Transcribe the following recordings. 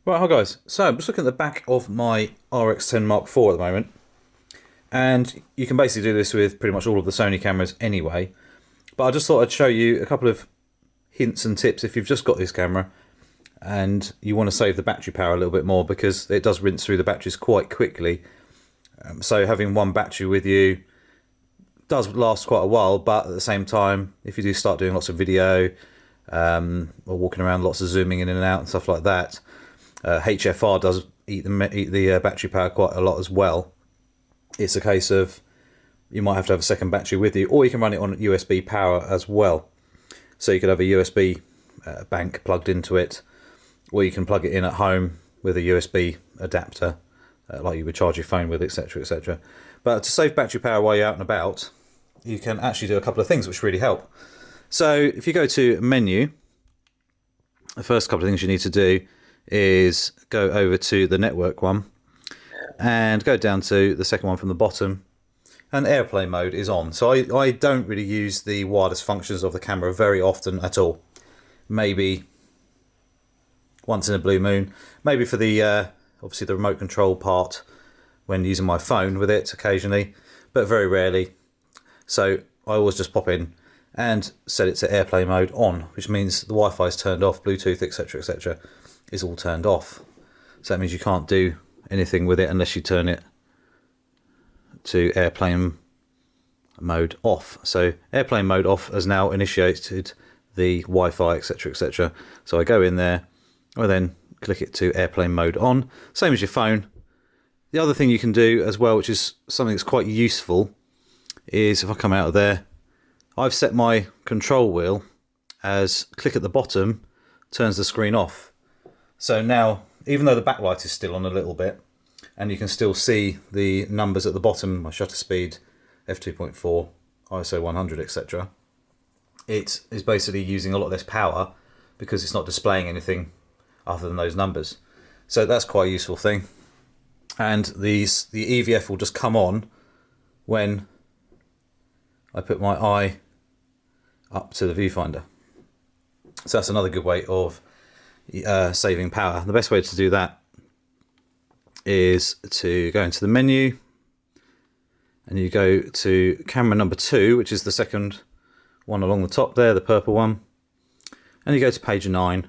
Right, hi guys. So I'm just looking at the back of my RX10 Mark IV at the moment, and you can basically do this with pretty much all of the Sony cameras anyway. But I just thought I'd show you a couple of hints and tips if you've just got this camera and you want to save the battery power a little bit more, because it does rinse through the batteries quite quickly. So having one battery with you does last quite a while, but at the same time, if you do start doing lots of video or walking around, lots of zooming in and out and stuff like that, HFR does eat the battery power quite a lot as well. It's a case of you might have to have a second battery with you, or you can run it on USB power as well. So you could have a USB bank plugged into it, or you can plug it in at home with a USB adapter, like you would charge your phone with, etc, etc. But to save battery power while you're out and about, you can actually do a couple of things which really help. So if you go to menu, the first couple of things you need to do is go over to the network one and go down to the second one from the bottom, and airplane mode is on. So I don't really use the wireless functions of the camera very often at all. Maybe once in a blue moon, maybe for the obviously the remote control part when using my phone with it occasionally, but very rarely. So I always just pop in and set it to airplane mode on, which means the Wi-Fi is turned off, Bluetooth, etc, etc is all turned off. So that means you can't do anything with it unless you turn it to airplane mode off. So airplane mode off has now initiated the Wi-Fi, etc, etc. So I go in there, I then click it to airplane mode on, same as your phone. The other thing you can do as well, which is something that's quite useful, is if I come out of there, I've set my control wheel as click at the bottom turns the screen off. So now, even though the backlight is still on a little bit, and you can still see the numbers at the bottom, my shutter speed, f2.4, ISO 100, etc. It is basically using a lot less power because it's not displaying anything other than those numbers. So that's quite a useful thing. And the EVF will just come on when I put my eye up to the viewfinder. So that's another good way of saving power. The best way to do that is to go into the menu and you go to camera number 2, which is the second one along the top there, the purple one, and you go to page 9,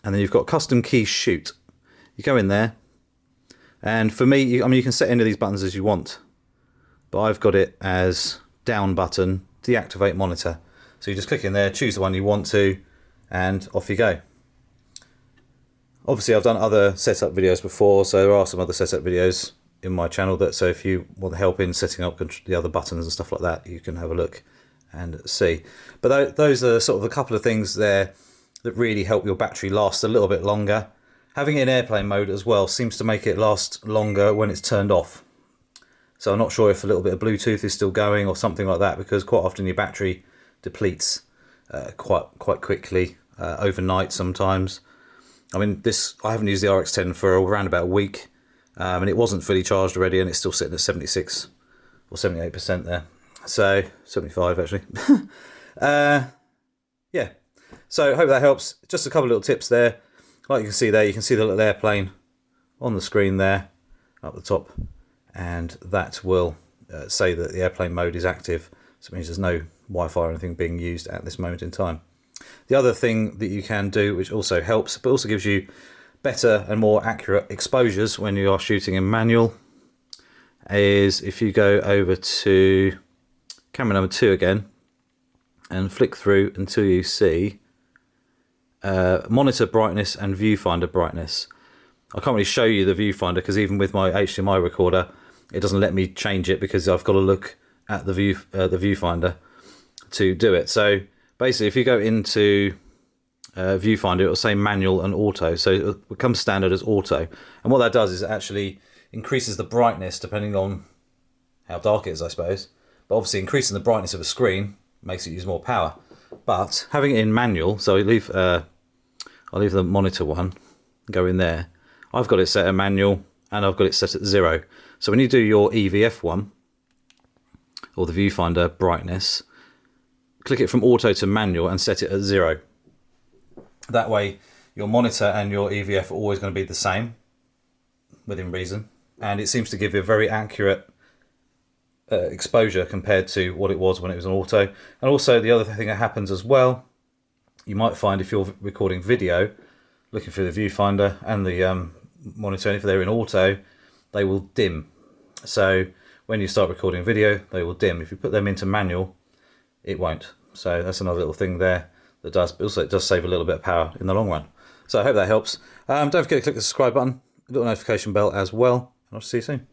and then you've got custom key shoot. You go in there, and for me, you can set any of these buttons as you want, but I've got it as down button, deactivate monitor. So you just click in there, choose the one you want to, and off you go. Obviously I've done other setup videos before, so there are some other setup videos in my channel, so if you want help in setting up the other buttons and stuff like that, you can have a look and see. But those are sort of a couple of things there that really help your battery last a little bit longer. Having it in airplane mode as well seems to make it last longer when it's turned off. So I'm not sure if a little bit of Bluetooth is still going or something like that, because quite often your battery depletes quite quickly overnight sometimes. I mean, I haven't used the RX10 for around about a week, and it wasn't fully charged already, and it's still sitting at 76 or 78% there. So 75 actually. Yeah. So I hope that helps. Just a couple of little tips there. Like you can see there, you can see the little airplane on the screen there up the top, and that will say that the airplane mode is active. So it means there's no Wi-Fi or anything being used at this moment in time. The other thing that you can do, which also helps, but also gives you better and more accurate exposures when you are shooting in manual, is if you go over to camera number 2 again and flick through until you see monitor brightness and viewfinder brightness. I can't really show you the viewfinder because even with my HDMI recorder, it doesn't let me change it because I've got to look at the viewfinder to do it. So basically, if you go into viewfinder, it will say manual and auto, so it becomes standard as auto. And what that does is it actually increases the brightness depending on how dark it is, I suppose. But obviously, increasing the brightness of a screen makes it use more power. But having it in manual, so I'll leave the monitor one, go in there. I've got it set at manual and I've got it set at 0. So when you do your EVF one, or the viewfinder brightness, click it from auto to manual and set it at 0. That way your monitor and your EVF are always going to be the same, within reason, and it seems to give you a very accurate exposure compared to what it was when it was on auto. And also the other thing that happens as well, you might find if you're recording video, looking through the viewfinder and the monitor, and if they're in auto, they will dim. So when you start recording video, they will dim. If you put them into manual, it won't. So that's another little thing there that does, but also it does save a little bit of power in the long run. So I hope that helps. Don't forget to click the subscribe button, little notification bell as well, and I'll see you soon.